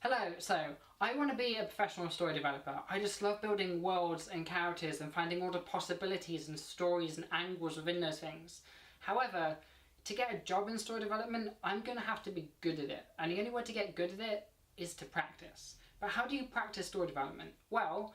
Hello, so I want to be a professional story developer. I just love building worlds and characters and finding all the possibilities and stories and angles within those things. However, to get a job in story development, I'm going to have to be good at it. And the only way to get good at it is to practice. But how do you practice story development? Well,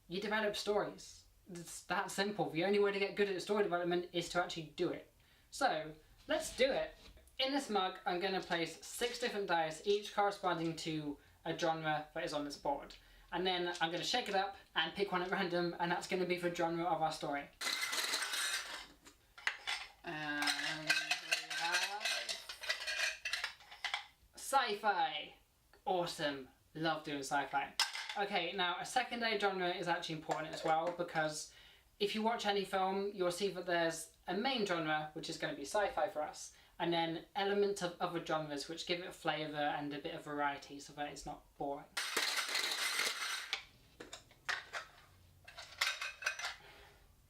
you develop stories. It's that simple. The only way to get good at story development is to actually do it. So, let's do it. In this mug, I'm going to place 6 different dice, each corresponding to a genre that is on this board. And then I'm going to shake it up and pick one at random, and that's going to be the genre of our story. And we have sci-fi. Awesome. Love doing sci-fi. Okay, now a secondary genre is actually important as well, because if you watch any film, you'll see that there's a main genre, which is going to be sci-fi for us, and then elements of other genres which give it a flavour and a bit of variety so that it's not boring.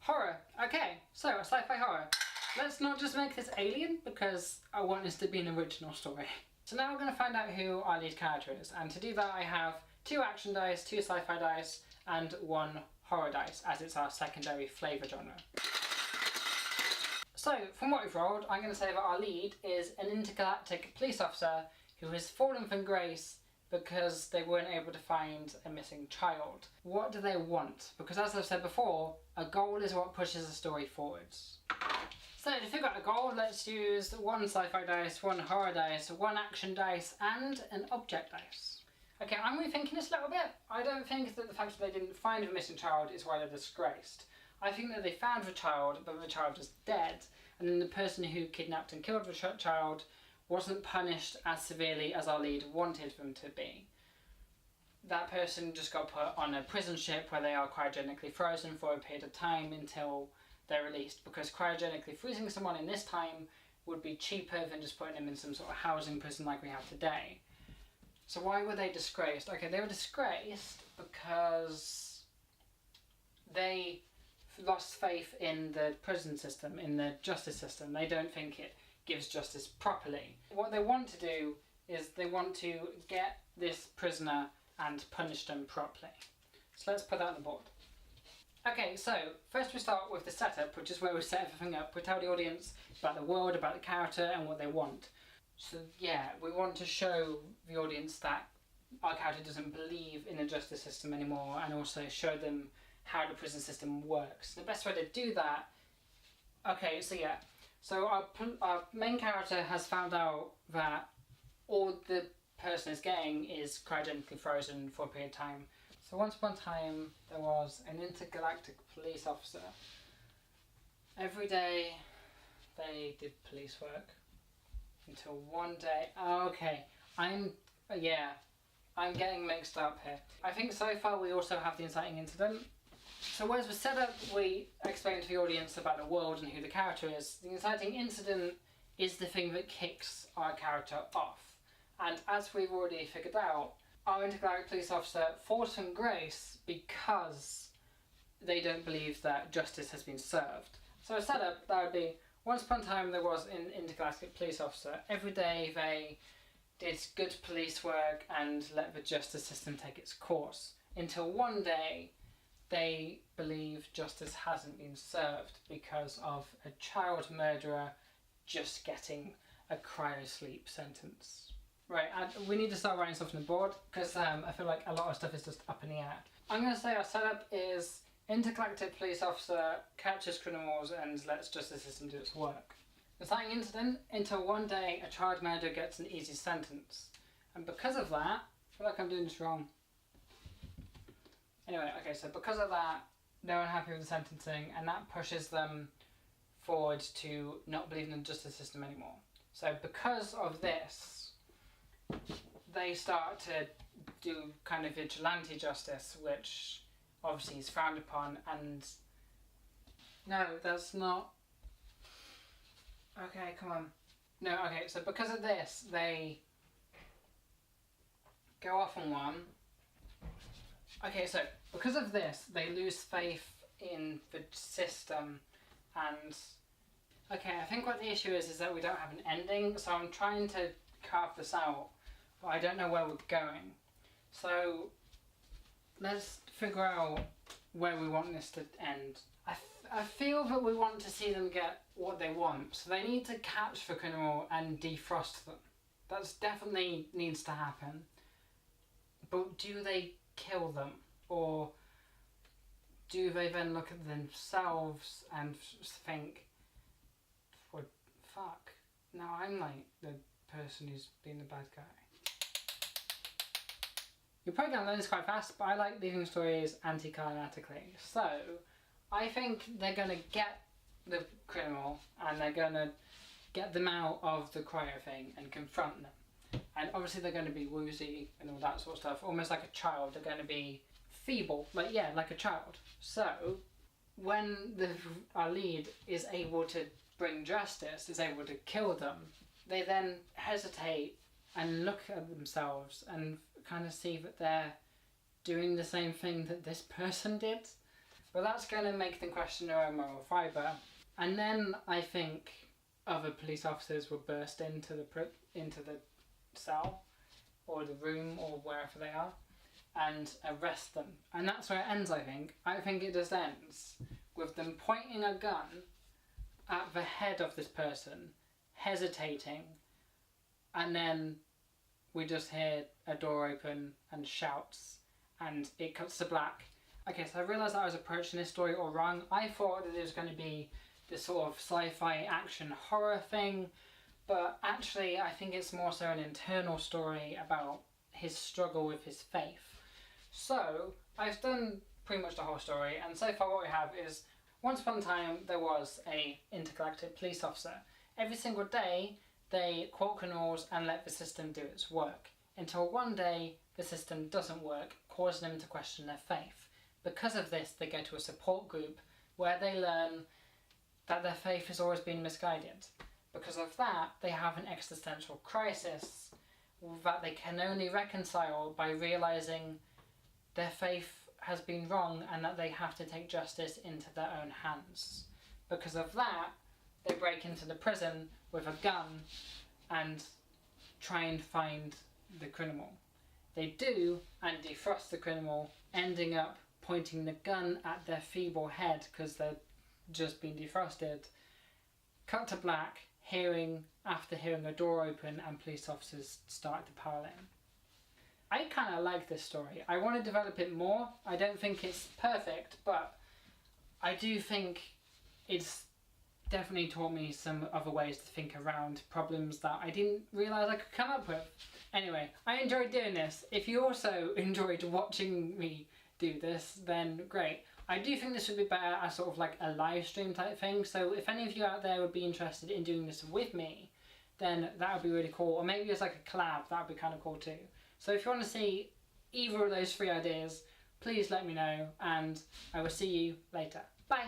Horror. Okay, so a sci-fi horror. Let's not just make this alien, because I want this to be an original story. So now we're going to find out who our lead character is, and to do that I have 2 action dice, 2 sci-fi dice, and 1 horror dice, as it's our secondary flavour genre. So, from what we've rolled, I'm going to say that our lead is an intergalactic police officer who has fallen from grace because they weren't able to find a missing child. What do they want? Because as I've said before, a goal is what pushes a story forwards. So to figure out a goal, let's use 1 sci-fi dice, 1 horror dice, 1 action dice, and an object dice. Okay, I'm rethinking this a little bit. I don't think that the fact that they didn't find the missing child is why they're disgraced. I think that they found the child, but the child was dead, and then the person who kidnapped and killed the child wasn't punished as severely as our lead wanted them to be. That person just got put on a prison ship where they are cryogenically frozen for a period of time until they're released, because cryogenically freezing someone in this time would be cheaper than just putting them in some sort of housing prison like we have today. So why were they disgraced? Okay, they were disgraced because they lost faith in the prison system, in the justice system. They don't think it gives justice properly. What they want to do is they want to get this prisoner and punish them properly. So let's put that on the board. Okay, so first we start with the setup, which is where we set everything up. We tell the audience about the world, about the character, and what they want. So yeah, we want to show the audience that our character doesn't believe in the justice system anymore, and also show them how the prison system works. The best way to do that... Okay, so yeah. So our main character has found out that all the person is getting is cryogenically frozen for a period of time. So once upon a time, there was an intergalactic police officer. Every day, they did police work. Until one day... Oh, okay. I'm getting mixed up here. I think so far we also have the inciting incident. So as the setup, we explain to the audience about the world and who the character is. The inciting incident is the thing that kicks our character off. And as we've already figured out, our intergalactic police officer falls from grace because they don't believe that justice has been served. So a setup, that would be, once upon a time there was an intergalactic police officer. Every day they did good police work and let the justice system take its course. Until one day, they believe justice hasn't been served because of a child murderer just getting a cryo-sleep sentence. Right, and we need to start writing stuff on the board, because I feel like a lot of stuff is just up in the air. I'm going to say our setup is intergalactic police officer catches criminals and lets justice system do its work. Inciting incident, until one day a child murderer gets an easy sentence. And because of that, I feel like I'm doing this wrong. Anyway, okay, so because of that, they're unhappy with the sentencing, and that pushes them forward to not believing in the justice system anymore. So because of this, they start to do kind of vigilante justice, which obviously is frowned upon, and... No, that's not... Okay, come on. No, okay, so because of this, they go off on one. Okay, so because of this, they lose faith in the system, and... Okay, I think what the issue is that we don't have an ending, so I'm trying to carve this out, but I don't know where we're going. So let's figure out where we want this to end. I feel that we want to see them get what they want, so they need to catch the criminal and defrost them. That's definitely needs to happen. But do they kill them? Or do they then look at themselves and think, well, fuck, now I'm like the person who's been the bad guy. You're probably going to learn this quite fast, but I like leaving stories anticlimactically. So, I think they're going to get the criminal and they're going to get them out of the cryo thing and confront them. And obviously they're going to be woozy and all that sort of stuff, almost like a child. They're going to be feeble, like a child. So, when our lead is able to bring justice, is able to kill them, they then hesitate and look at themselves and kind of see that they're doing the same thing that this person did. But that's going to make them question their own moral fibre. And then I think other police officers will burst into the cell or the room or wherever they are and arrest them. And that's where it ends, I think. I think it just ends with them pointing a gun at the head of this person, hesitating, and then we just hear a door open and shouts, and it cuts to black. Okay, so I realised that I was approaching this story all wrong. I thought that it was going to be this sort of sci-fi action horror thing, but actually I think it's more so an internal story about his struggle with his faith. So, I've done pretty much the whole story, and so far what we have is, once upon a time there was a intergalactic police officer. Every single day they quote criminals and let the system do its work, until one day the system doesn't work, causing them to question their faith. Because of this, they go to a support group where they learn that their faith has always been misguided. Because of that, they have an existential crisis that they can only reconcile by realising their faith has been wrong and that they have to take justice into their own hands. Because of that, they break into the prison with a gun and try and find the criminal. They do, and defrost the criminal, ending up pointing the gun at their feeble head because they've just been defrosted. Cut to black, after hearing a door open and police officers start to pile in. I kind of like this story. I want to develop it more. I don't think it's perfect, but I do think it's definitely taught me some other ways to think around problems that I didn't realise I could come up with. Anyway, I enjoyed doing this. If you also enjoyed watching me do this, then great. I do think this would be better as sort of like a live stream type thing, so if any of you out there would be interested in doing this with me, then that would be really cool. Or maybe it's like a collab, that would be kind of cool too. So if you want to see either of those three ideas, please let me know, and I will see you later. Bye!